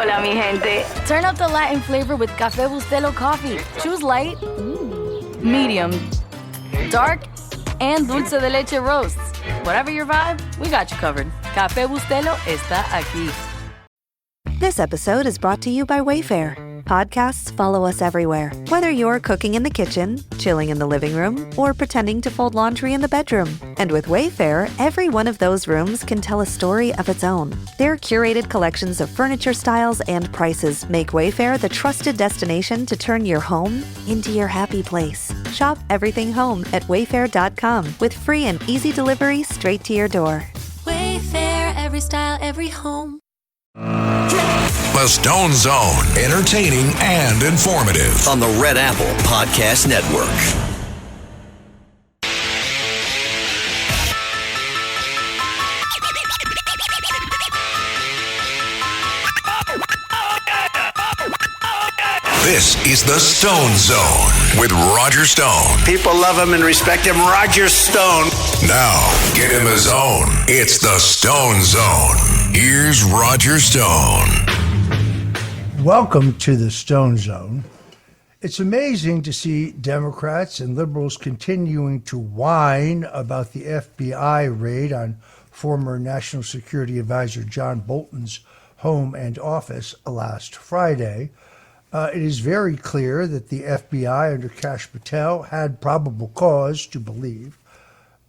Hola, mi gente. Turn up the Latin flavor with Café Bustelo coffee. Choose light, medium, dark, and dulce de leche roasts. Whatever your vibe, we got you covered. Café Bustelo está aquí. This episode is brought to you by Wayfair. Podcasts follow us everywhere. Whether you're cooking in the kitchen, chilling in the living room, or pretending to fold laundry in the bedroom. And with Wayfair, every one of those rooms can tell a story of its own. Their curated collections of furniture styles and prices make Wayfair the trusted destination to turn your home into your happy place. Shop everything home at wayfair.com with free and easy delivery straight to your door. Wayfair, every style, every home. The Stone Zone, entertaining and informative. On the Red Apple Podcast Network. This is the Stone Zone with Roger Stone. People love him and respect him. Roger Stone. Now, get in the zone. It's the Stone Zone. Here's Roger Stone. Welcome to the Stone Zone. It's amazing to see Democrats and liberals continuing to whine about the FBI raid on former National Security Advisor John Bolton's home and office last Friday. It is very clear that the FBI under Kash Patel had probable cause to believe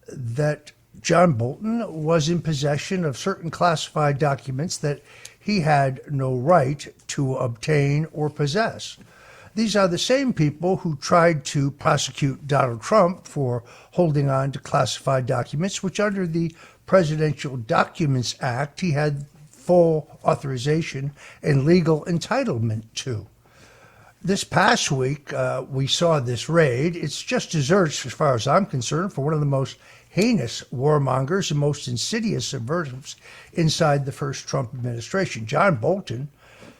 that John Bolton was in possession of certain classified documents that he had no right to obtain or possess. These are the same people who tried to prosecute Donald Trump for holding on to classified documents, which under the Presidential Documents Act, he had full authorization and legal entitlement to. This past week, we saw this raid. It's just desserts, as far as I'm concerned, for one of the most heinous warmongers and most insidious subversives inside the first Trump administration. John Bolton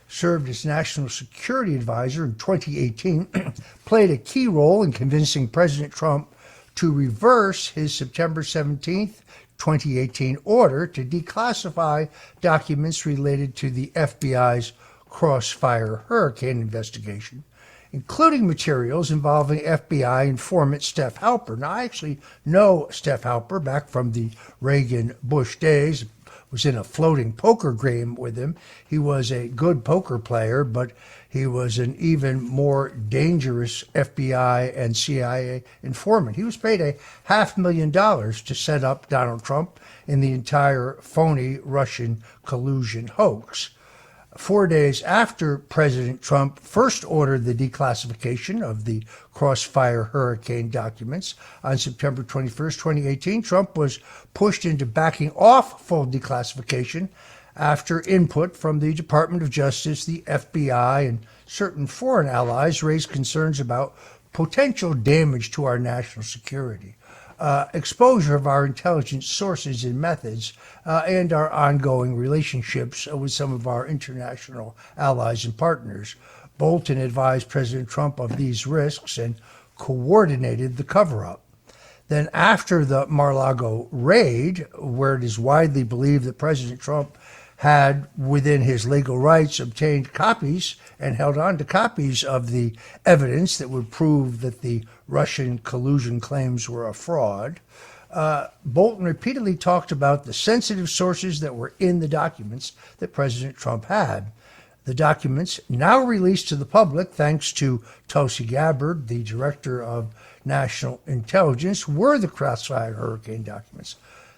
served as National Security Advisor in 2018, played a key role in convincing President Trump to reverse his September 17th, 2018 order to declassify documents related to the FBI's Crossfire Hurricane investigation, including materials involving FBI informant Steph Halper. Now, I actually know Steph Halper back from the Reagan-Bush days. Was in a floating poker game with him. He was a good poker player, but he was an even more dangerous FBI and CIA informant. He was paid $500,000 to set up Donald Trump in the entire phony Russian collusion hoax. 4 days after President Trump first ordered the declassification of the Crossfire Hurricane documents on September 21st, 2018, Trump was pushed into backing off full declassification after input from the Department of Justice, the FBI, and certain foreign allies raised concerns about potential damage to our national security. Exposure of our intelligence sources and methods, and our ongoing relationships with some of our international allies and partners. Bolton advised President Trump of these risks and coordinated the cover-up. Then after the Mar-a-Lago raid, where it is widely believed that President Trump had, within his legal rights, obtained copies and held on to copies of the evidence that would prove that the Russian collusion claims were a fraud, Bolton repeatedly talked about the sensitive sources that were in the documents that President Trump had. The documents, now released to the public thanks to Tulsi Gabbard, the director of National Intelligence, were the Crossfire Hurricane documents.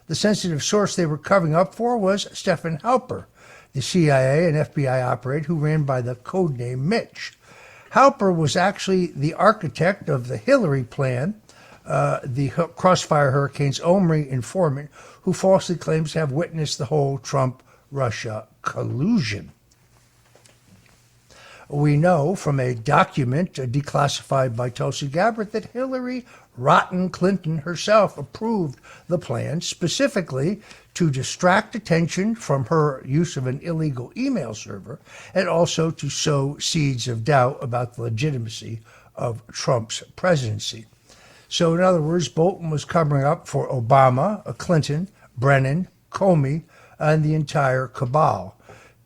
The sensitive source they were covering up for was Stephen Halper, the CIA and FBI operator who ran by the codename Mitch. Halper was actually the architect of the Hillary plan, the Crossfire Hurricane's only informant who falsely claims to have witnessed the whole Trump-Russia collusion. We know from a document declassified by Tulsi Gabbard that Hillary Rotten Clinton herself approved the plan specifically to distract attention from her use of an illegal email server and also to sow seeds of doubt about the legitimacy of Trump's presidency. So in other words, Bolton was covering up for Obama, Clinton, Brennan, Comey, and the entire cabal.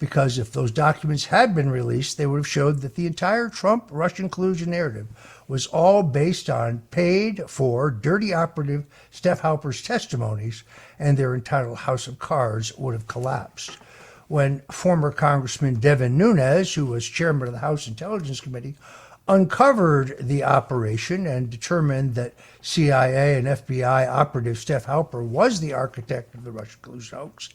because if those documents had been released, they would have showed that the entire Trump-Russian collusion narrative was all based on paid-for, dirty operative Steph Halper's testimonies, and their entitled House of Cards would have collapsed. When former Congressman Devin Nunes, who was chairman of the House Intelligence Committee, uncovered the operation and determined that CIA and FBI operative Steph Halper was the architect of the Russian collusion hoax,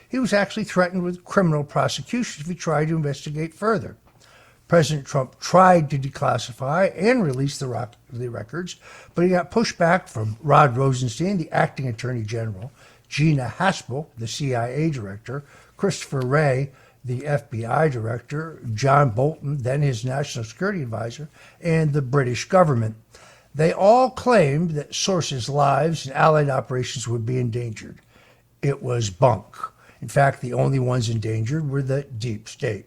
he was actually threatened with criminal prosecution if he tried to investigate further. President Trump tried to declassify and release the records, but he got pushed back from Rod Rosenstein, the acting attorney general, Gina Haspel, the CIA director, Christopher Wray, the FBI director, John Bolton, then his national security advisor, and the British government. They all claimed that sources' lives and allied operations would be endangered. It was bunk. In fact, the only ones endangered were the deep state.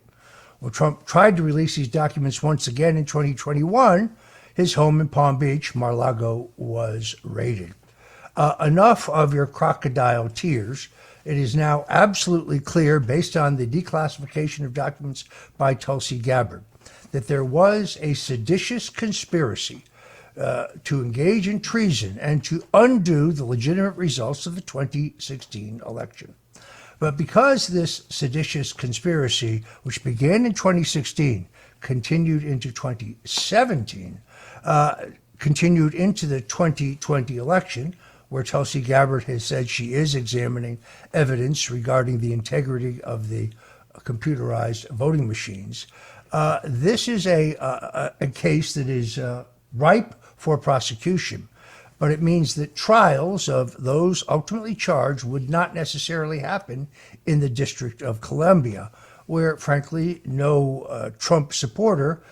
When Trump tried to release these documents once again in 2021, his home in Palm Beach, Mar-a-Lago, was raided. Enough of your crocodile tears. It is now absolutely clear, based on the declassification of documents by Tulsi Gabbard, that there was a seditious conspiracy to engage in treason and to undo the legitimate results of the 2016 election. But because this seditious conspiracy, which began in 2016, continued into 2017, continued into the 2020 election, where Tulsi Gabbard has said she is examining evidence regarding the integrity of the computerized voting machines, this is a case that is ripe for prosecution. But it means that trials of those ultimately charged would not necessarily happen in the District of Columbia, where, frankly, no Trump supporter,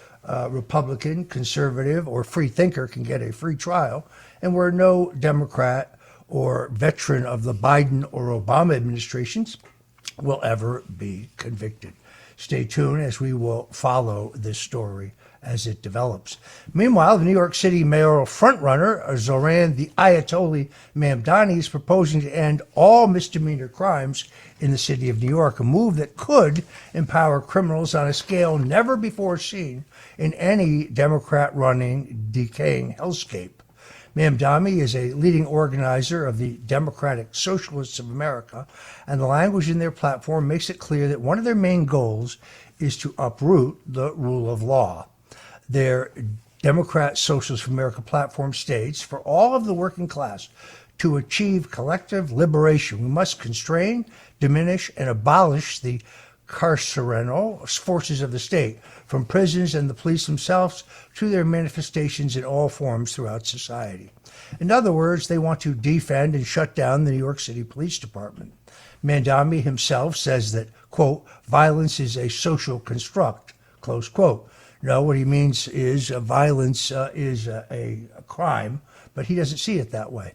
Republican, conservative, or free thinker can get a free trial, and where no Democrat or veteran of the Biden or Obama administrations will ever be convicted. Stay tuned as we will follow this story as it develops. Meanwhile, the New York City mayoral frontrunner, Zoran the Ayatollah Mamdani, is proposing to end all misdemeanor crimes in the city of New York, a move that could empower criminals on a scale never before seen in any Democrat-running, decaying hellscape. Mamdani is a leading organizer of the Democratic Socialists of America, and the language in their platform makes it clear that one of their main goals is to uproot the rule of law. Their Democrat Socialists of America platform states, for all of the working class to achieve collective liberation, we must constrain, diminish, and abolish the carceral forces of the state, from prisons and the police themselves to their manifestations in all forms throughout society. In other words, they want to defend and shut down the New York City Police Department. Mamdani himself says that, quote, violence is a social construct, close quote. No, what he means is violence is a crime, but he doesn't see it that way.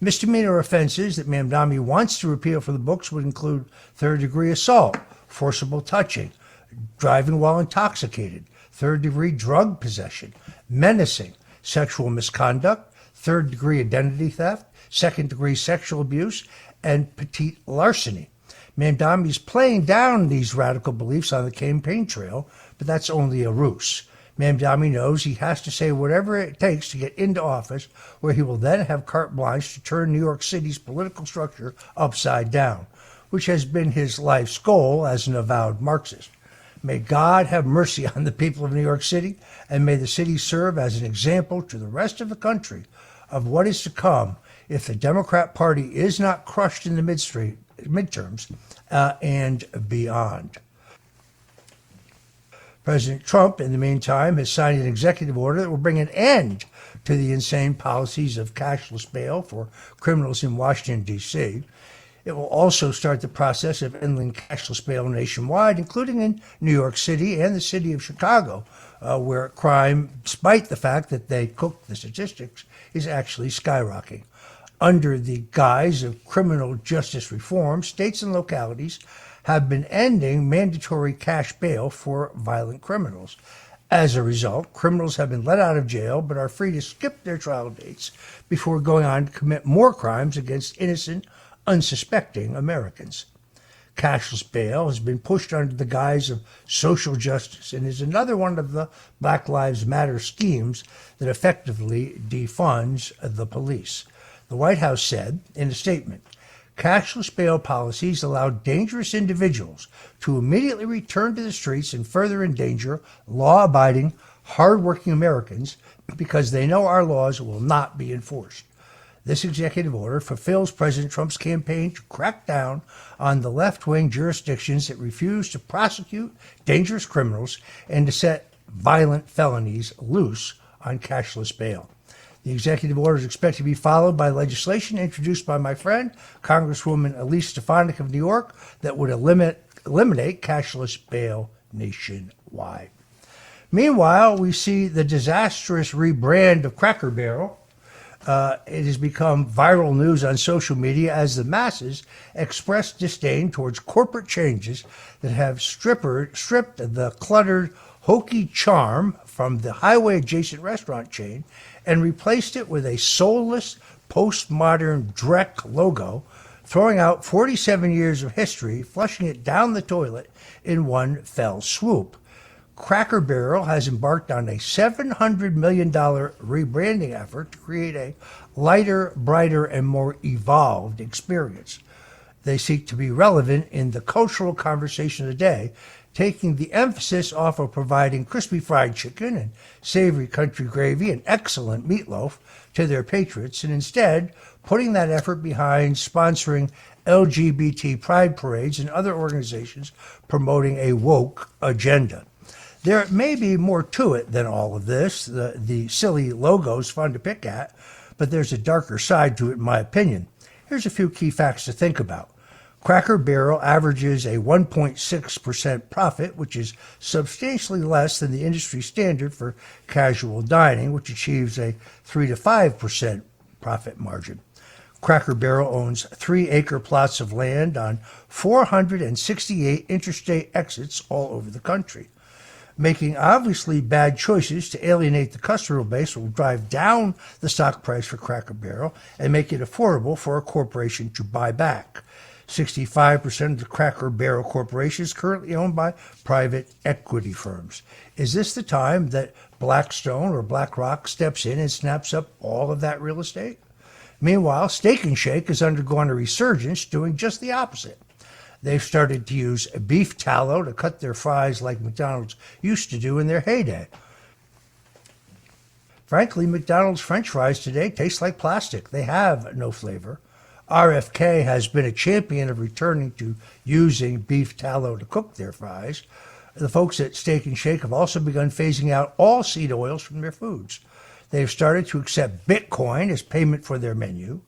Misdemeanor offenses that Mamdani wants to repeal from the books would include third-degree assault, forcible touching, driving while intoxicated, third-degree drug possession, menacing, sexual misconduct, third-degree identity theft, second-degree sexual abuse, and petite larceny. Mamdani is playing down these radical beliefs on the campaign trail, but that's only a ruse. Mamdani knows he has to say whatever it takes to get into office, where he will then have carte blanche to turn New York City's political structure upside down, which has been his life's goal as an avowed Marxist. May God have mercy on the people of New York City, and may the city serve as an example to the rest of the country of what is to come if the Democrat Party is not crushed in the midterms and beyond. President Trump, in the meantime, has signed an executive order that will bring an end to the insane policies of cashless bail for criminals in Washington, D.C. It will also start the process of ending cashless bail nationwide, including in New York City and the city of Chicago, where crime, despite the fact that they cooked the statistics, is actually skyrocketing. Under the guise of criminal justice reform, states and localities have been ending mandatory cash bail for violent criminals. As a result, criminals have been let out of jail but are free to skip their trial dates before going on to commit more crimes against innocent, unsuspecting Americans. cashless bail has been pushed under the guise of social justice and is another one of the Black Lives Matter schemes that effectively defunds the police. The White House said in a statement, cashless bail policies allow dangerous individuals to immediately return to the streets and further endanger law-abiding, hard-working Americans because they know our laws will not be enforced. This executive order fulfills President Trump's campaign to crack down on the left-wing jurisdictions that refuse to prosecute dangerous criminals and to set violent felonies loose on cashless bail. The executive order is expected to be followed by legislation introduced by my friend, Congresswoman Elise Stefanik of New York, that would eliminate cashless bail nationwide. Meanwhile, we see the disastrous rebrand of Cracker Barrel. It has become viral news on social media as the masses express disdain towards corporate changes that have stripped the cluttered, hokey charm from the highway-adjacent restaurant chain and replaced it with a soulless, postmodern Drek logo, throwing out 47 years of history, flushing it down the toilet in one fell swoop. Cracker Barrel has embarked on a $700 million rebranding effort to create a lighter, brighter, and more evolved experience. They seek to be relevant in the cultural conversation of the day, taking the emphasis off of providing crispy fried chicken and savory country gravy and excellent meatloaf to their patrons, and instead putting that effort behind sponsoring LGBT pride parades and other organizations promoting a woke agenda. There may be more to it than all of this. The silly logo is fun to pick at, but there's a darker side to it, in my opinion. Here's a few key facts to think about. Cracker Barrel averages a 1.6% profit, which is substantially less than the industry standard for casual dining, which achieves a 3 to 5% profit margin. Cracker Barrel owns 3-acre plots of land on 468 interstate exits all over the country. Making obviously bad choices to alienate the customer base will drive down the stock price for Cracker Barrel and make it affordable for a corporation to buy back. 65% of the Cracker Barrel Corporation is currently owned by private equity firms. Is this the time that Blackstone or BlackRock steps in and snaps up all of that real estate? Meanwhile, Steak 'n Shake has undergone a resurgence, doing just the opposite. They've started to use beef tallow to cut their fries like McDonald's used to do in their heyday. Frankly, McDonald's French fries today taste like plastic. They have no flavor. RFK has been a champion of returning to using beef tallow to cook their fries. The folks at Steak 'n Shake have also begun phasing out all seed oils from their foods. They've started to accept Bitcoin as payment for their menu.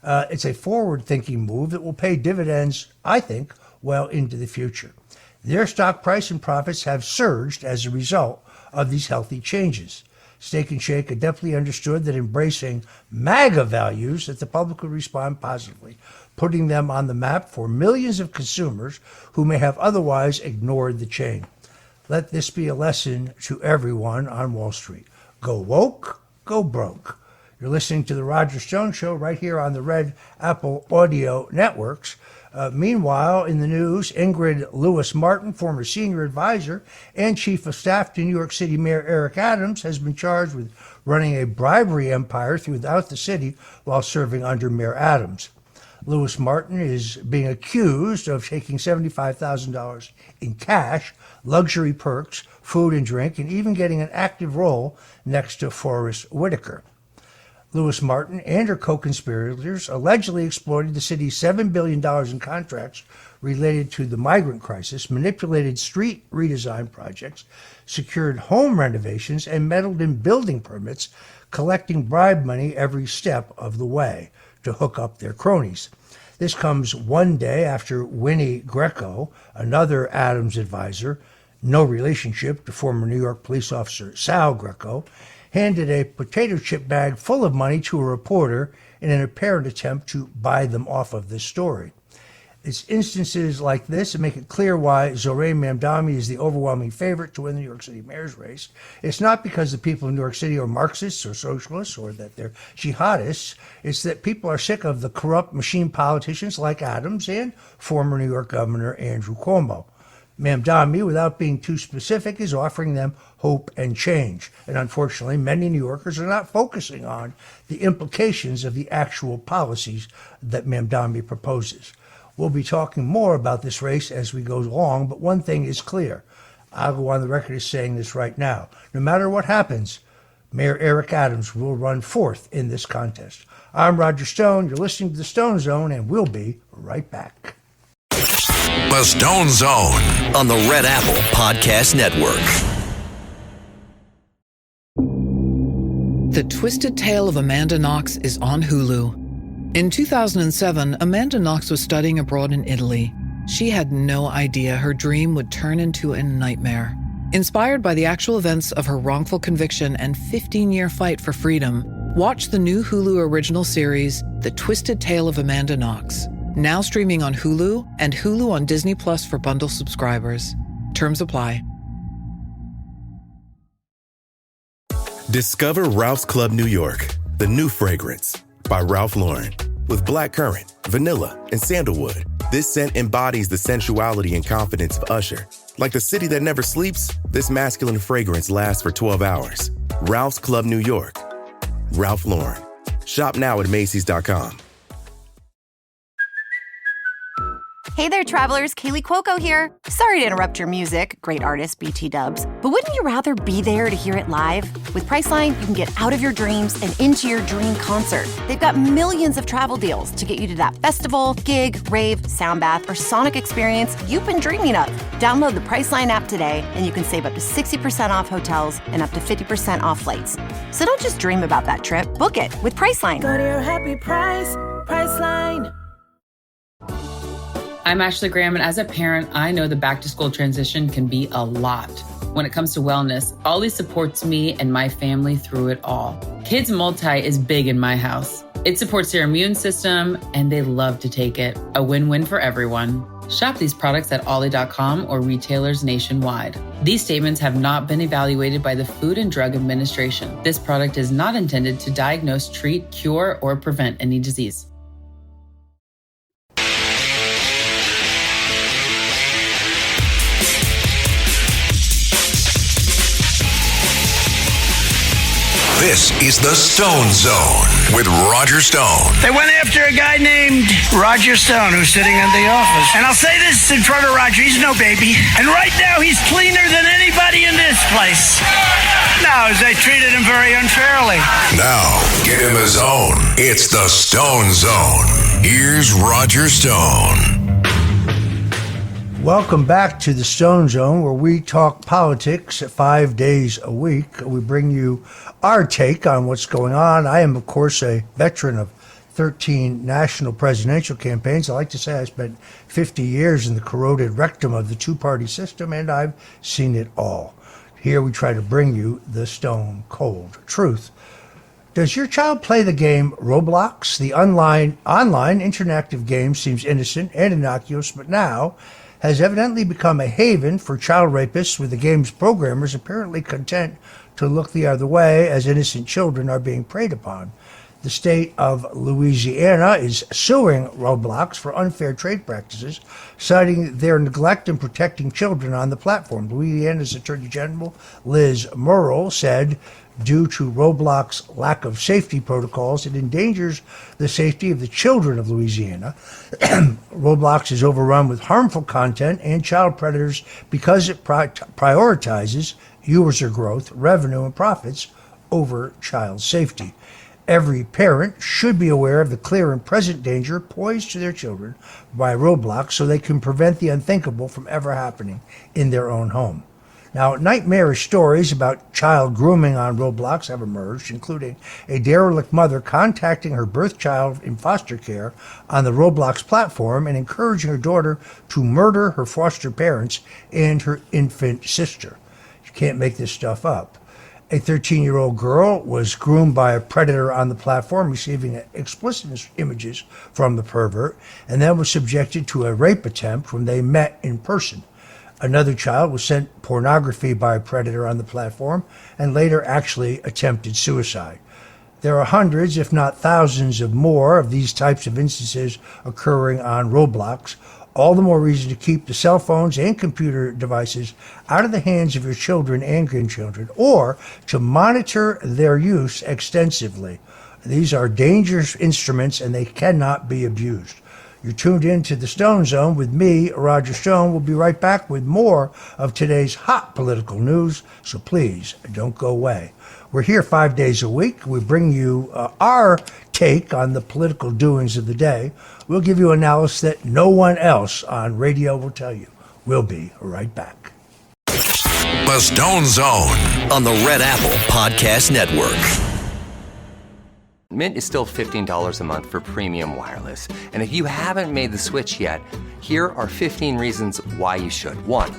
It's a forward-thinking move that will pay dividends, I think, well into the future. Their stock price and profits have surged as a result of these healthy changes. Steak 'n Shake adeptly understood that embracing MAGA values that the public would respond positively, putting them on the map for millions of consumers who may have otherwise ignored the chain. Let this be a lesson to everyone on Wall Street. Go woke, go broke. You're listening to The Roger Stone Show right here on the Red Apple Audio Networks. Meanwhile, in the news, Ingrid Lewis-Martin, former senior advisor and chief of staff to New York City Mayor Eric Adams, has been charged with running a bribery empire throughout the city while serving under Mayor Adams. Lewis-Martin is being accused of taking $75,000 in cash, luxury perks, food and drink, and even getting an active role next to Forrest Whitaker. Lewis-Martin and her co-conspirators allegedly exploited the city's $7 billion in contracts related to the migrant crisis, manipulated street redesign projects, secured home renovations, and meddled in building permits, collecting bribe money every step of the way to hook up their cronies. This comes one day after Winnie Greco, another Adams advisor, no relationship to former New York police officer Sal Greco, handed a potato chip bag full of money to a reporter in an apparent attempt to buy them off of this story. It's instances like this that make it clear why Zohreh Mamdani is the overwhelming favorite to win the New York City mayor's race. It's not because the people in New York City are Marxists or socialists or that they're jihadists. It's that people are sick of the corrupt machine politicians like Adams and former New York Governor Andrew Cuomo. Mamdani, without being too specific, is offering them hope and change. And unfortunately, many New Yorkers are not focusing on the implications of the actual policies that Mamdani proposes. We'll be talking more about this race as we go along, but one thing is clear. I'll go on the record as saying this right now. No matter what happens, Mayor Eric Adams will run fourth in this contest. I'm Roger Stone. You're listening to The Stone Zone, and we'll be right back. The Stone Zone on the Red Apple Podcast Network. The Twisted Tale of Amanda Knox is on Hulu. In 2007, Amanda Knox was studying abroad in Italy. She had no idea her dream would turn into a nightmare. Inspired by the actual events of her wrongful conviction and 15-year fight for freedom, watch the new Hulu original series, The Twisted Tale of Amanda Knox. Now streaming on Hulu and Hulu on Disney Plus for bundle subscribers. Terms apply. Discover Ralph's Club New York, the new fragrance by Ralph Lauren. With blackcurrant, vanilla, and sandalwood, this scent embodies the sensuality and confidence of Usher. Like the city that never sleeps, this masculine fragrance lasts for 12 hours. Ralph's Club New York. Ralph Lauren. Shop now at Macy's.com. Hey there, travelers. Kaylee Cuoco here. Sorry to interrupt your music, great artist BT Dubs, but wouldn't you rather be there to hear it live? With Priceline, you can get out of your dreams and into your dream concert. They've got millions of travel deals to get you to that festival, gig, rave, sound bath, or sonic experience you've been dreaming of. Download the Priceline app today, and you can save up to 60% off hotels and up to 50% off flights. So don't just dream about that trip. Book it with Priceline. Go to your happy price, Priceline. I'm Ashley Graham, and as a parent, I know the back-to-school transition can be a lot. When it comes to wellness, Ollie supports me and my family through it all. Kids Multi is big in my house. It supports their immune system, and they love to take it. A win-win for everyone. Shop these products at Ollie.com or retailers nationwide. These statements have not been evaluated by the Food and Drug Administration. This product is not intended to diagnose, treat, cure, or prevent any disease. This is the Stone Zone with Roger Stone. They went after a guy named Roger Stone who's sitting in the office. And I'll say this in front of Roger, he's no baby. And right now he's cleaner than anybody in this place. No, they treated him very unfairly. Now, get in the zone. It's the Stone Zone. Here's Roger Stone. Welcome back to the Stone Zone, where we talk politics 5 days a week. We bring you our take on what's going on. I am, of course, a veteran of 13 national presidential campaigns. I like to say I spent 50 years in the corroded rectum of the two-party system, and I've seen it all. Here we try to bring you the stone cold truth. Does your child play the game Roblox? The online interactive game seems innocent and innocuous, but now has evidently become a haven for child rapists, with the game's programmers apparently content to look the other way as innocent children are being preyed upon. The state of Louisiana is suing Roblox for unfair trade practices, citing their neglect in protecting children on the platform. Louisiana's Attorney General Liz Murrill said, due to Roblox's lack of safety protocols, it endangers the safety of the children of Louisiana. Roblox is overrun with harmful content and child predators because it prioritizes user growth, revenue, and profits over child safety. Every parent should be aware of the clear and present danger posed to their children by Roblox so they can prevent the unthinkable from ever happening in their own home. Now, nightmarish stories about child grooming on Roblox have emerged, including a derelict mother contacting her birth child in foster care on the Roblox platform and encouraging her daughter to murder her foster parents and her infant sister. You can't make this stuff up. A 13-year-old girl was groomed by a predator on the platform, receiving explicit images from the pervert, and then was subjected to a rape attempt when they met in person. Another child was sent pornography by a predator on the platform and later actually attempted suicide. There are hundreds, if not thousands, of more of these types of instances occurring on Roblox. All the more reason to keep the cell phones and computer devices out of the hands of your children and grandchildren, or to monitor their use extensively. These are dangerous instruments and they cannot be abused. You're tuned in to the Stone Zone with me, Roger Stone. We'll be right back with more of today's hot political news, so please don't go away. We're here 5 days a week. We bring you our take on the political doings of the day. We'll give you analysis that no one else on radio will tell you. We'll be right back. The Stone Zone on the Red Apple Podcast Network. Mint is still $15 a month for premium wireless. And if you haven't made the switch yet, here are 15 reasons why you should. 1,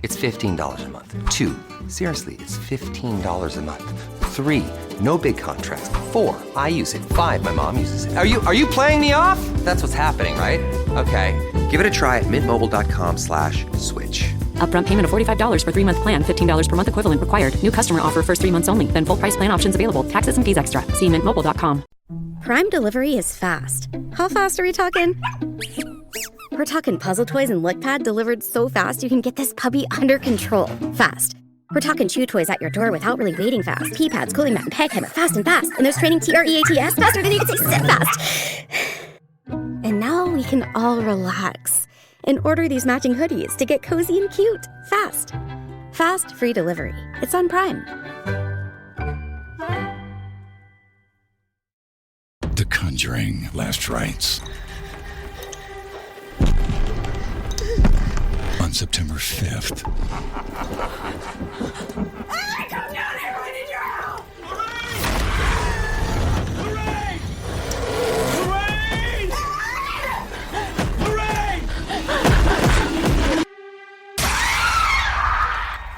it's $15 a month. 2, seriously, it's $15 a month. 3, no big contracts. 4, I use it. 5, my mom uses it. Are you playing me off? That's what's happening, right? Okay, give it a try at mintmobile.com/switch. Upfront payment of $45 for 3-month plan. $15 per month equivalent required. New customer offer first 3 months only. Then full price plan options available. Taxes and fees extra. See mintmobile.com. Prime delivery is fast. How fast are we talking? We're talking puzzle toys and lickpad delivered so fast you can get this puppy under control fast. We're talking chew toys at your door without really waiting fast. Pee pads, cooling mat, and peg hammer fast and fast. And there's training TREATS faster than you can say sit fast. And now we can all relax and order these matching hoodies to get cozy and cute fast. Fast free delivery. It's on Prime. The Conjuring: Last Rites. On September 5th.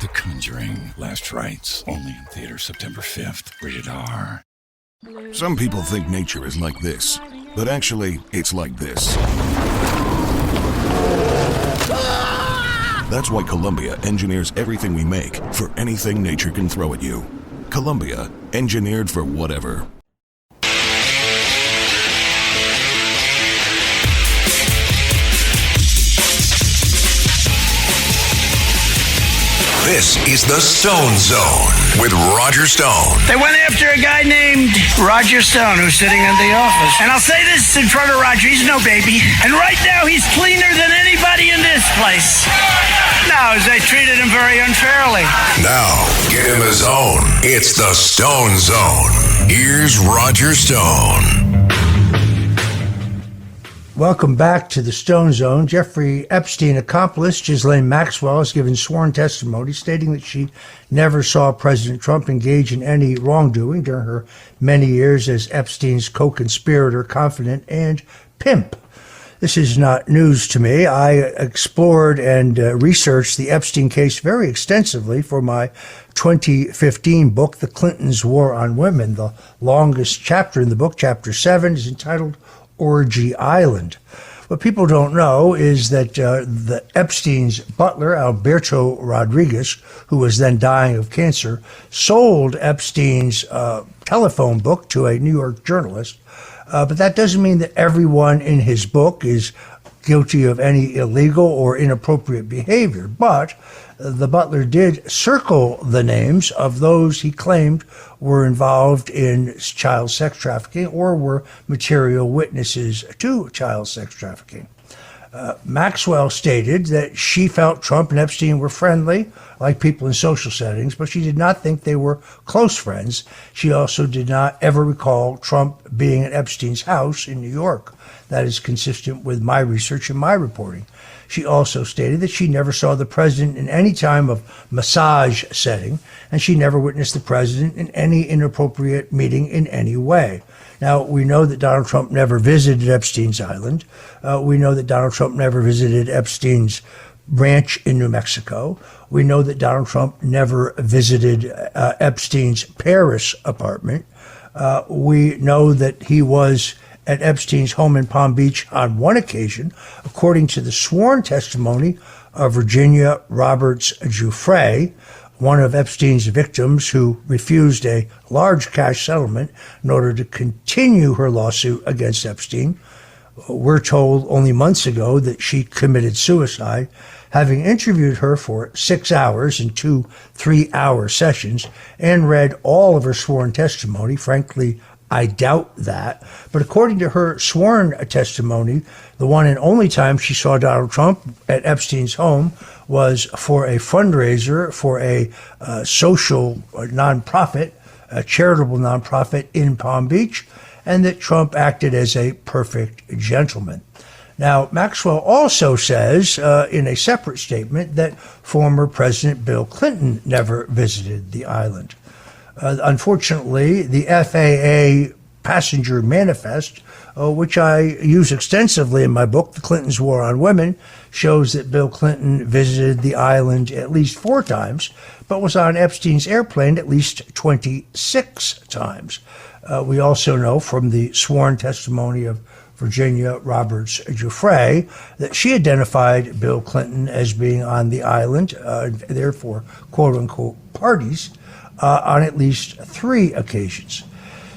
The Conjuring: Last Rites. Only in theaters September 5th. Rated R. Some people think nature is like this, but actually, it's like this. That's why Columbia engineers everything we make for anything nature can throw at you. Columbia, engineered for whatever. This is the Stone Zone with Roger Stone. They went after a guy named Roger Stone who's sitting in the office. And I'll say this in front of Roger, he's no baby. And right now he's cleaner than anybody in this place. No, they treated him very unfairly. Now, get him his own. It's the Stone Zone. Here's Roger Stone. Welcome back to the Stone Zone. Jeffrey Epstein accomplice Ghislaine Maxwell has given sworn testimony stating that she never saw President Trump engage in any wrongdoing during her many years as Epstein's co-conspirator, confidant, and pimp. This is not news to me. I explored and researched the Epstein case very extensively for my 2015 book, The Clintons' War on Women. The longest chapter in the book, Chapter 7, is entitled Orgy Island. What people don't know is that the Epstein's butler, Alberto Rodriguez, who was then dying of cancer, sold Epstein's telephone book to a New York journalist. But that doesn't mean that everyone in his book is guilty of any illegal or inappropriate behavior. But the butler did circle the names of those he claimed were involved in child sex trafficking or were material witnesses to child sex trafficking. Maxwell stated that she felt Trump and Epstein were friendly, like people in social settings, but she did not think they were close friends. She also did not ever recall Trump being at Epstein's house in New York. That is consistent with my research and my reporting. She also stated that she never saw the president in any time of massage setting, and she never witnessed the president in any inappropriate meeting in any way. Now, we know that Donald Trump never visited Epstein's island. We know that Donald Trump never visited Epstein's ranch in New Mexico. We know that Donald Trump never visited Epstein's Paris apartment. We know that he was at Epstein's home in Palm Beach on one occasion, according to the sworn testimony of Virginia Roberts Giuffre, one of Epstein's victims who refused a large cash settlement in order to continue her lawsuit against Epstein. We're told only months ago that she committed suicide, having interviewed her for 6 hours in 2 3-hour sessions and read all of her sworn testimony. Frankly, I doubt that. But according to her sworn testimony, the one and only time she saw Donald Trump at Epstein's home was for a fundraiser for a social nonprofit, a charitable nonprofit in Palm Beach, and that Trump acted as a perfect gentleman. Now, Maxwell also says in a separate statement that former President Bill Clinton never visited the island. Unfortunately, the FAA passenger manifest, which I use extensively in my book, The Clintons' War on Women, shows that Bill Clinton visited the island at least 4 times, but was on Epstein's airplane at least 26 times. We also know from the sworn testimony of Virginia Roberts Giuffre that she identified Bill Clinton as being on the island, therefore, quote-unquote, parties, on at least 3 occasions.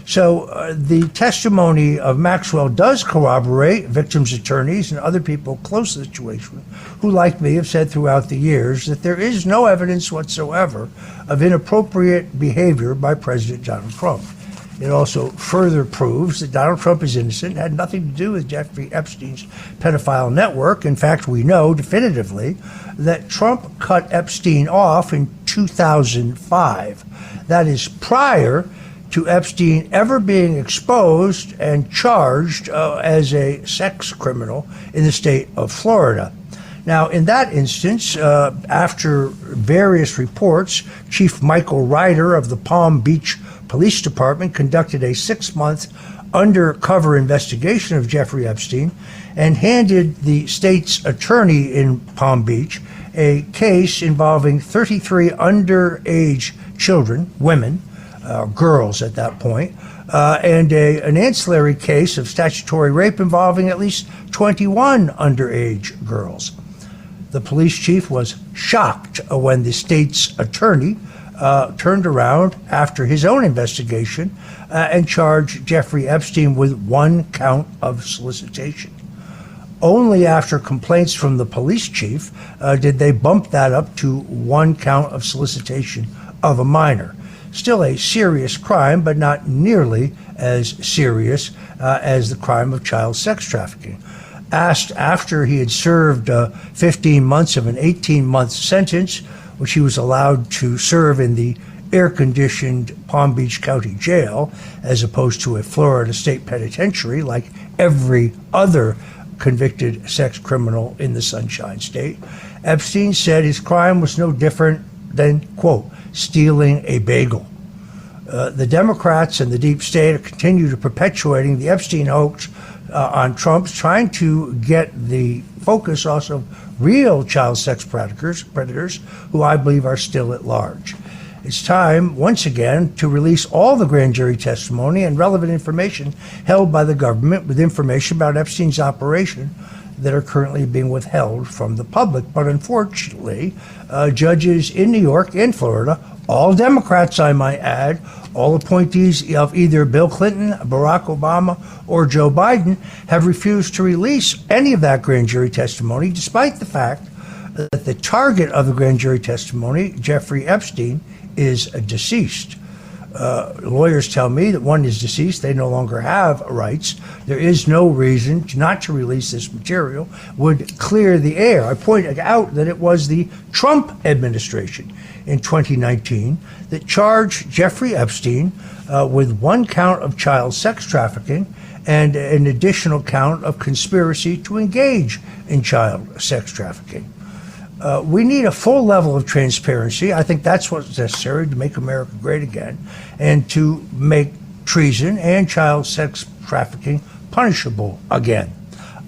So the testimony of Maxwell does corroborate victims' attorneys and other people close to the situation who, like me, have said throughout the years that there is no evidence whatsoever of inappropriate behavior by President Donald Trump. It also further proves that Donald Trump is innocent, had nothing to do with Jeffrey Epstein's pedophile network. In fact, we know definitively that Trump cut Epstein off in 2005. That is prior to Epstein ever being exposed and charged as a sex criminal in the state of Florida. Now, in that instance, after various reports, Chief Michael Ryder of the Palm Beach Police Department conducted a 6-month undercover investigation of Jeffrey Epstein and handed the state's attorney in Palm Beach a case involving 33 underage children, women, girls at that point, and an ancillary case of statutory rape involving at least 21 underage girls. The police chief was shocked when the state's attorney turned around after his own investigation and charged Jeffrey Epstein with 1 count of solicitation. Only after complaints from the police chief did they bump that up to 1 count of solicitation of a minor. Still a serious crime, but not nearly as serious as the crime of child sex trafficking. Asked after he had served 15 months of an 18-month sentence, which he was allowed to serve in the air-conditioned Palm Beach County Jail, as opposed to a Florida State Penitentiary like every other convicted sex criminal in the Sunshine State, Epstein said his crime was no different than, quote, stealing a bagel. The Democrats and the deep state are continue to perpetuating the Epstein hoax on Trump's, trying to get the focus also real child sex predators who I believe are still at large. It's time, once again, to release all the grand jury testimony and relevant information held by the government with information about Epstein's operation that are currently being withheld from the public. But unfortunately, judges in New York and Florida, all Democrats, I might add, all appointees of either Bill Clinton, Barack Obama, or Joe Biden, have refused to release any of that grand jury testimony, despite the fact that the target of the grand jury testimony, Jeffrey Epstein, is deceased. Lawyers tell me that one is deceased, they no longer have rights. There is no reason not to release this material, would clear the air. I pointed out that it was the Trump administration in 2019 that charged Jeffrey Epstein with 1 count of child sex trafficking and an additional count of conspiracy to engage in child sex trafficking. We need a full level of transparency. I think that's what's necessary to make America great again and to make treason and child sex trafficking punishable again.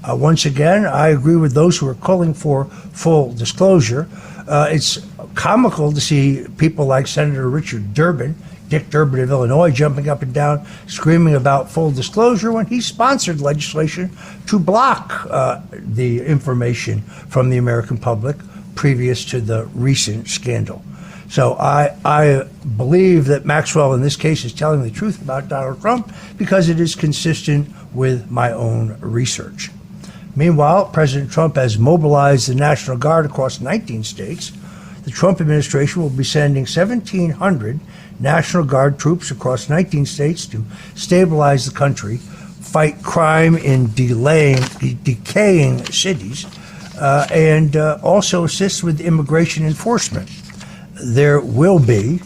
Once again, I agree with those who are calling for full disclosure. It's comical to see people like Senator Richard Durbin, Dick Durbin of Illinois, jumping up and down, screaming about full disclosure when he sponsored legislation to block the information from the American public previous to the recent scandal. So I believe that Maxwell in this case is telling the truth about Donald Trump because it is consistent with my own research. Meanwhile, President Trump has mobilized the National Guard across 19 states. The Trump administration will be sending 1,700 National Guard troops across 19 states to stabilize the country, fight crime in decaying cities, and also assist with immigration enforcement. There will be,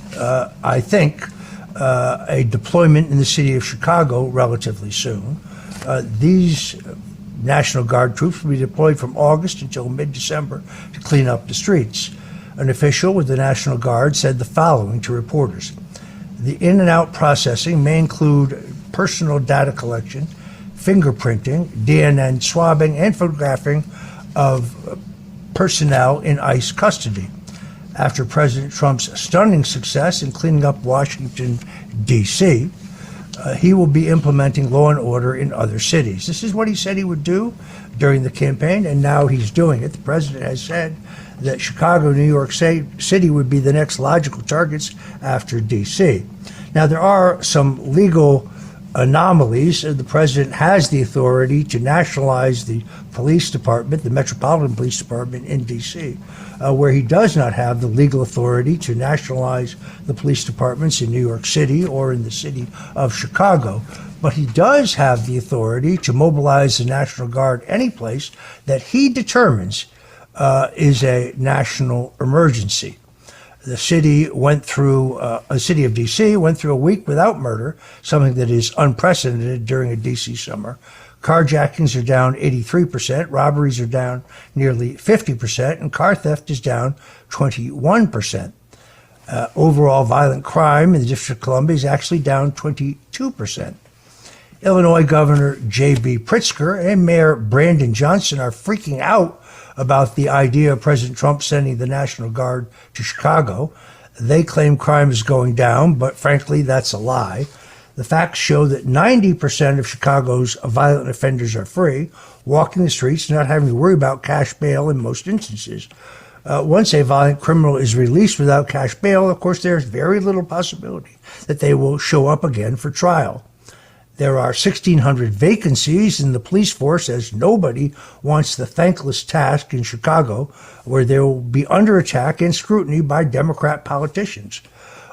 I think, a deployment in the city of Chicago relatively soon. These National Guard troops will be deployed from August until mid-December to clean up the streets. An official with the National Guard said the following to reporters. The in and out processing may include personal data collection, fingerprinting, DNA swabbing, and photographing of personnel in ICE custody. After President Trump's stunning success in cleaning up Washington, D.C., he will be implementing law and order in other cities. This is what he said he would do during the campaign, and now he's doing it. The president has said that Chicago, New York City would be the next logical targets after D.C. Now, there are some legal anomalies. The president has the authority to nationalize the police department, the Metropolitan Police Department in D.C., where he does not have the legal authority to nationalize the police departments in New York City or in the city of Chicago. But he does have the authority to mobilize the National Guard any place that he determines is a national emergency. The city city of D.C. went through a week without murder, something that is unprecedented during a D.C. summer. Carjackings are down 83%, robberies are down nearly 50%, and car theft is down 21%. Overall violent crime in the District of Columbia is actually down 22%. Illinois Governor J.B. Pritzker and Mayor Brandon Johnson are freaking out about the idea of President Trump sending the National Guard to Chicago. They claim crime is going down, but frankly, that's a lie. The facts show that 90% of Chicago's violent offenders are free, walking the streets, not having to worry about cash bail in most instances. Once a violent criminal is released without cash bail, of course, there's very little possibility that they will show up again for trial. There are 1,600 vacancies in the police force as nobody wants the thankless task in Chicago where they will be under attack and scrutiny by Democrat politicians.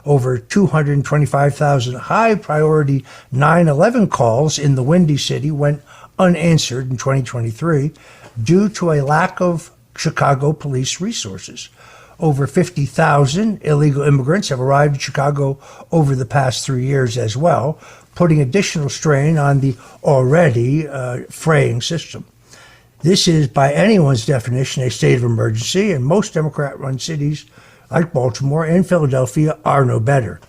Over 225,000 high-priority 9/11 calls in the Windy City went unanswered in 2023 due to a lack of Chicago police resources. Over 50,000 illegal immigrants have arrived in Chicago over the past 3 years as well, putting additional strain on the already fraying system. This is, by anyone's definition, a state of emergency, and most Democrat-run cities like Baltimore and Philadelphia are no better.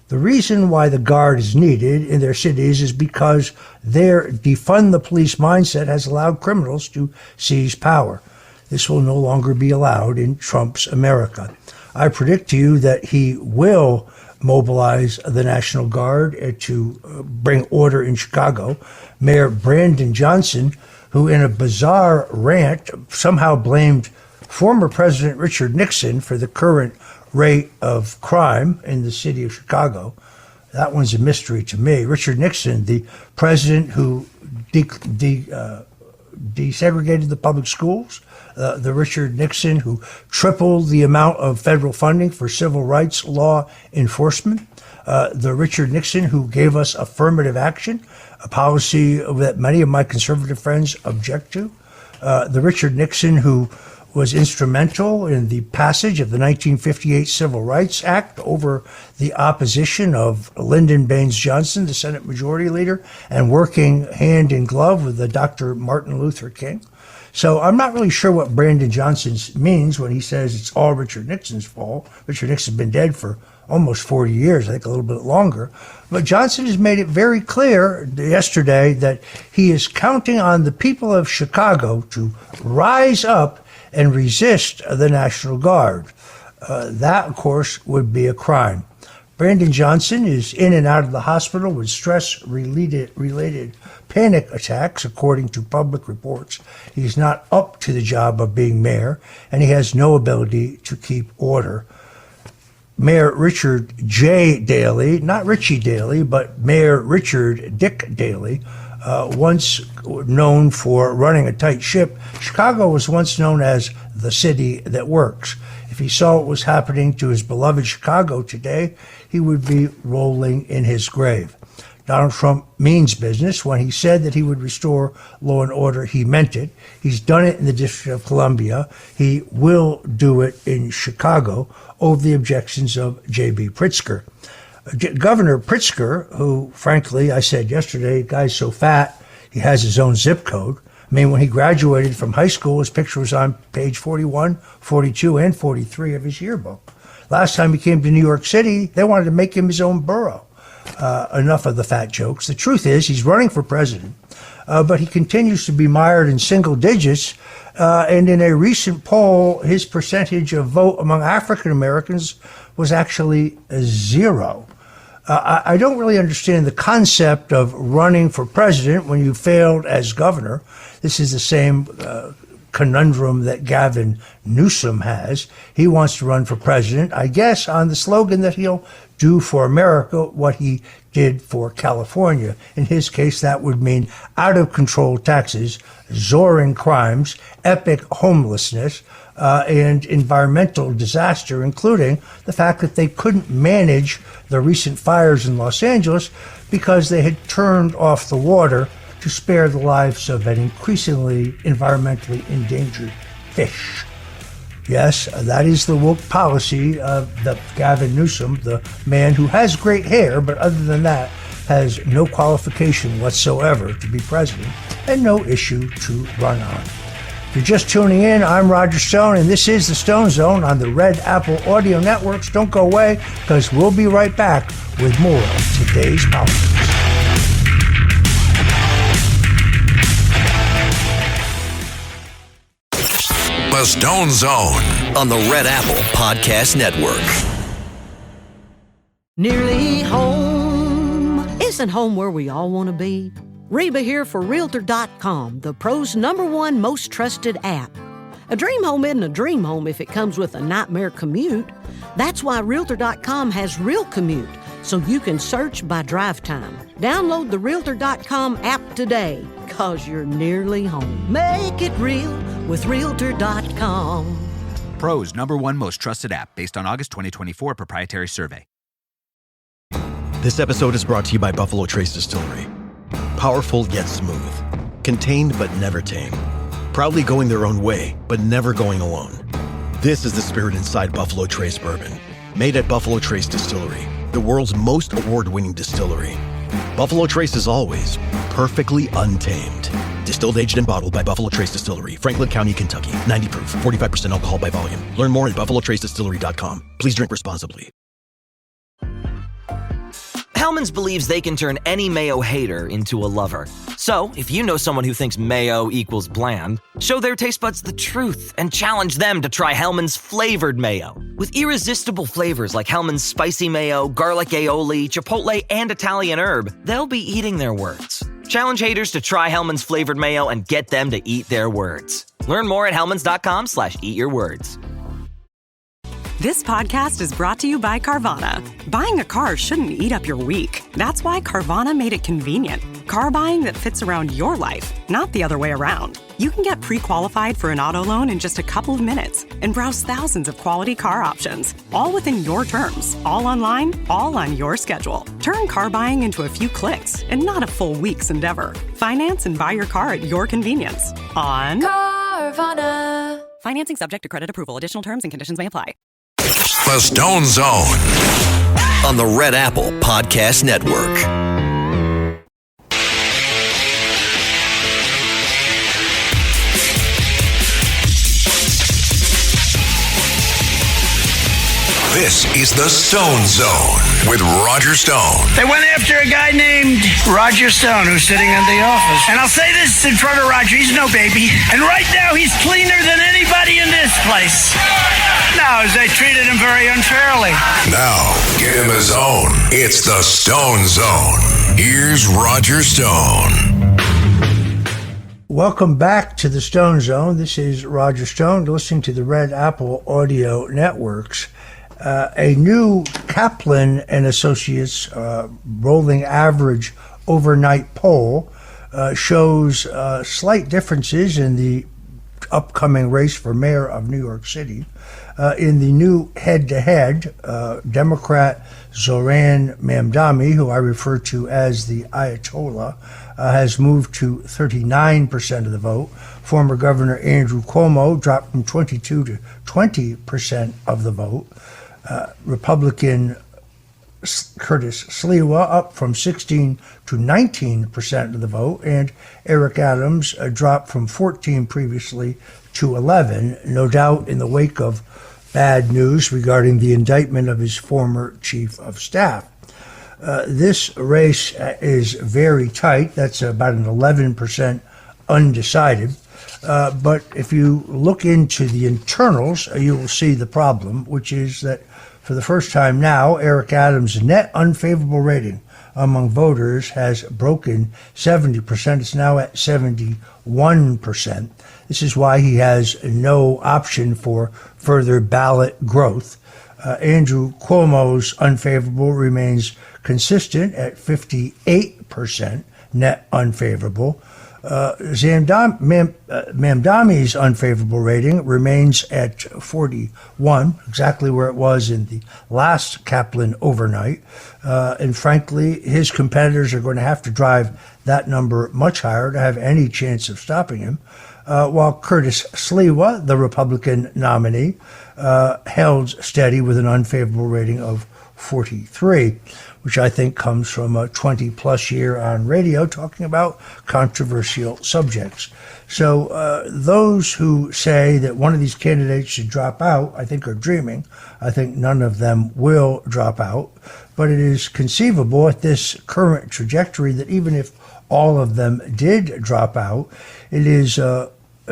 The reason why the Guard is needed in their cities is because their defund the police mindset has allowed criminals to seize power. This will no longer be allowed in Trump's America. I predict to you that he will mobilize the National Guard to bring order in Chicago. Mayor Brandon Johnson, who in a bizarre rant somehow blamed former President Richard Nixon for the current rate of crime in the city of Chicago. That one's a mystery to me. Richard Nixon, the president who desegregated the public schools, the Richard Nixon who tripled the amount of federal funding for civil rights law enforcement, the Richard Nixon who gave us affirmative action, a policy that many of my conservative friends object to, the Richard Nixon who was instrumental in the passage of the 1958 Civil Rights Act over the opposition of Lyndon Baines Johnson, the Senate Majority Leader, and working hand in glove with Dr. Martin Luther King. So I'm not really sure what Brandon Johnson means when he says it's all Richard Nixon's fault. Richard Nixon's been dead for almost 40 years, I think a little bit longer. But Johnson has made it very clear yesterday that he is counting on the people of Chicago to rise up and resist the National Guard. That, of course, would be a crime. Brandon Johnson is in and out of the hospital with stress-related panic attacks, according to public reports. He's not up to the job of being mayor, and he has no ability to keep order. Mayor Richard J. Daley, not Richie Daley, but Mayor Richard Dick Daley, once known for running a tight ship. Chicago was once known as the city that works. If he saw what was happening to his beloved Chicago today, he would be rolling in his grave. Donald Trump means business. When he said that he would restore law and order, he meant it. He's done it in the District of Columbia. He will do it in Chicago over the objections of J.B. Pritzker. Governor Pritzker, who, frankly, I said yesterday, the guy's so fat, he has his own zip code. I mean, when he graduated from high school, his picture was on page 41, 42, and 43 of his yearbook. Last time he came to New York City, they wanted to make him his own borough. Enough of the fat jokes. The truth is, he's running for president, but he continues to be mired in single digits. And in a recent poll, his percentage of vote among African Americans was actually 0. I don't really understand the concept of running for president when you failed as governor. This is the same conundrum that Gavin Newsom has. He wants to run for president, I guess, on the slogan that he'll do for America what he did for California. In his case, that would mean out-of-control taxes, soaring crimes, epic homelessness, and environmental disaster, including the fact that they couldn't manage the recent fires in Los Angeles because they had turned off the water to spare the lives of an increasingly environmentally endangered fish. Yes, that is the woke policy of the Gavin Newsom, the man who has great hair, but other than that, has no qualification whatsoever to be president and no issue to run on. If you're just tuning in, I'm Roger Stone, and this is the Stone Zone on the Red Apple Audio Networks. Don't go away, because we'll be right back with more of today's politics. The Stone Zone on the Red Apple Podcast Network. Nearly home. Isn't home where we all want to be? Reba here for Realtor.com, the pros' #1 most trusted app. A dream home isn't a dream home if it comes with a nightmare commute. That's why Realtor.com has Real Commute, so you can search by drive time. Download the Realtor.com app today, cause you're nearly home. Make it real with Realtor.com. Pros #1 most trusted app based on August 2024 proprietary survey. This episode is brought to you by Buffalo Trace Distillery. Powerful yet smooth. Contained but never tame. Proudly going their own way, but never going alone. This is the spirit inside Buffalo Trace Bourbon. Made at Buffalo Trace Distillery, the world's most award-winning distillery. Buffalo Trace is always perfectly untamed. Distilled, aged, and bottled by Buffalo Trace Distillery, Franklin County, Kentucky. 90 proof, 45% alcohol by volume. Learn more at buffalotracedistillery.com. Please drink responsibly. Hellmann's believes they can turn any mayo hater into a lover. So, if you know someone who thinks mayo equals bland, show their taste buds the truth and challenge them to try Hellmann's flavored mayo. With irresistible flavors like Hellmann's spicy mayo, garlic aioli, chipotle, and Italian herb, they'll be eating their words. Challenge haters to try Hellmann's flavored mayo and get them to eat their words. Learn more at hellmanns.com/eatyourwords. This podcast is brought to you by Carvana. Buying a car shouldn't eat up your week. That's why Carvana made it convenient. Car buying that fits around your life, not the other way around. You can get pre-qualified for an auto loan in just a couple of minutes and browse thousands of quality car options, all within your terms, all online, all on your schedule. Turn car buying into a few clicks and not a full week's endeavor. Finance and buy your car at your convenience on Carvana. Financing subject to credit approval. Additional terms and conditions may apply. The Stone Zone on the Red Apple Podcast Network. This is the Stone Zone with Roger Stone. They went after a guy named Roger Stone who's sitting in the office. And I'll say this in front of Roger, he's no baby. And right now he's cleaner than anybody in this place. No, they treated him very unfairly. Now, get in the zone. It's the Stone Zone. Here's Roger Stone. Welcome back to the Stone Zone. This is Roger Stone, listening to the Red Apple Audio Networks. A new Kaplan and Associates rolling average overnight poll shows slight differences in the upcoming race for mayor of New York City. In the new head-to-head, Democrat Zohran Mamdani, who I refer to as the Ayatollah, has moved to 39% of the vote. Former Governor Andrew Cuomo dropped from 22 to 20% of the vote. Republican Curtis Sliwa up from 16 to 19% of the vote, and Eric Adams dropped from 14 previously to 11, no doubt in the wake of bad news regarding the indictment of his former chief of staff. This race is very tight. That's about an 11% undecided. But if you look into the internals, you will see the problem, which is that for the first time now, Eric Adams' net unfavorable rating among voters has broken 70%. It's now at 71%. This is why he has no option for further ballot growth. Andrew Cuomo's unfavorable remains consistent at 58% net unfavorable. Mamdani's unfavorable rating remains at 41, exactly where it was in the last Kaplan overnight. And frankly, his competitors are going to have to drive that number much higher to have any chance of stopping him. While Curtis Sliwa, the Republican nominee, held steady with an unfavorable rating of 43, which I think comes from a 20-plus year on radio talking about controversial subjects. So those who say that one of these candidates should drop out, I think are dreaming. I think none of them will drop out. But it is conceivable at this current trajectory that even if all of them did drop out, it is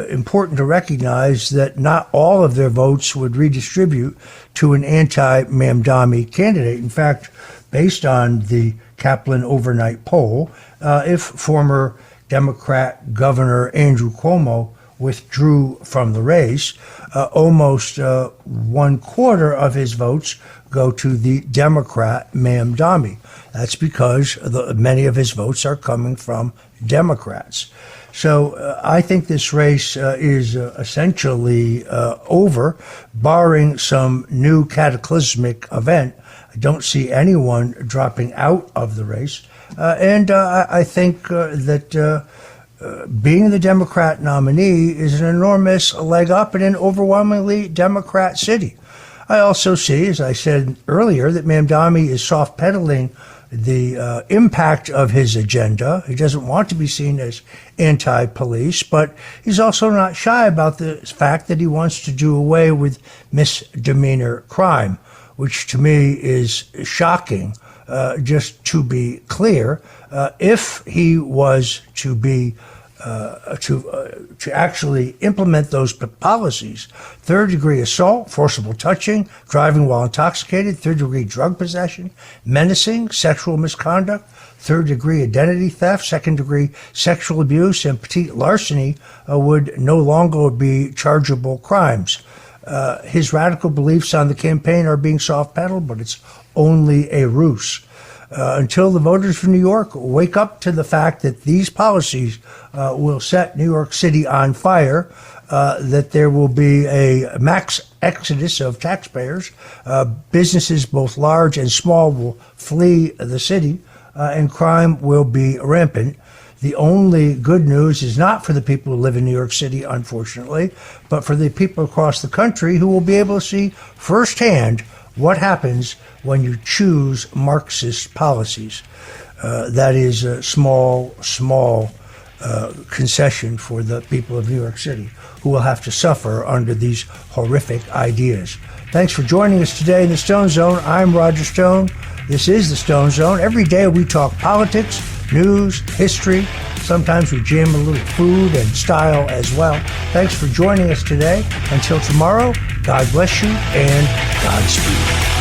important to recognize that not all of their votes would redistribute to an anti-Mamdani candidate. In fact, based on the Kaplan overnight poll, if former Democrat Governor Andrew Cuomo withdrew from the race, almost 1/4 of his votes go to the Democrat Mamdani. That's because many of his votes are coming from Democrats. So I think this race is essentially over, barring some new cataclysmic event. I don't see anyone dropping out of the race. And I think that being the Democrat nominee is an enormous leg up in an overwhelmingly Democrat city. I also see, as I said earlier, that Mamdani is soft-pedaling the impact of his agenda. He doesn't want to be seen as anti-police, but he's also not shy about the fact that he wants to do away with misdemeanor crime, which to me is shocking. Just to be clear, if he was to be to actually implement those policies, third-degree assault, forcible touching, driving while intoxicated, third-degree drug possession, menacing, sexual misconduct, third-degree identity theft, second-degree sexual abuse, and petite larceny would no longer be chargeable crimes. His radical beliefs on the campaign are being soft-pedaled, but it's only a ruse. Until the voters of New York wake up to the fact that these policies will set New York City on fire, that there will be a mass exodus of taxpayers, businesses both large and small will flee the city, and crime will be rampant. The only good news is not for the people who live in New York City, unfortunately, but for the people across the country who will be able to see firsthand what happens when you choose Marxist policies. That is a small concession for the people of New York City, who will have to suffer under these horrific ideas. Thanks for joining us today in the Stone Zone. I'm Roger Stone. This is the Stone Zone. Every day we talk politics, news, history. Sometimes we jam a little food and style as well. Thanks for joining us today. Until tomorrow, God bless you and Godspeed.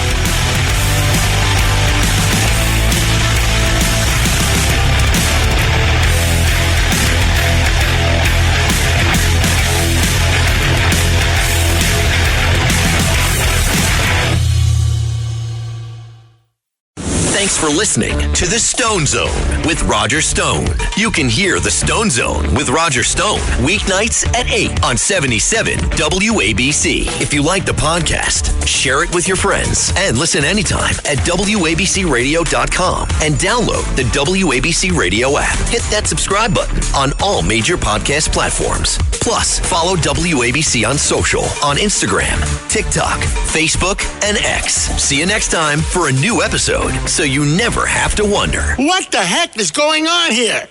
Thanks for listening to The Stone Zone with Roger Stone. You can hear The Stone Zone with Roger Stone weeknights at 8 on 77 WABC. If you like the podcast, share it with your friends and listen anytime at WABCRadio.com and download the WABC Radio app. Hit that subscribe button on all major podcast platforms. Plus, follow WABC on social on Instagram, TikTok, Facebook, and X. See you next time for a new episode, so you never have to wonder. What the heck is going on here?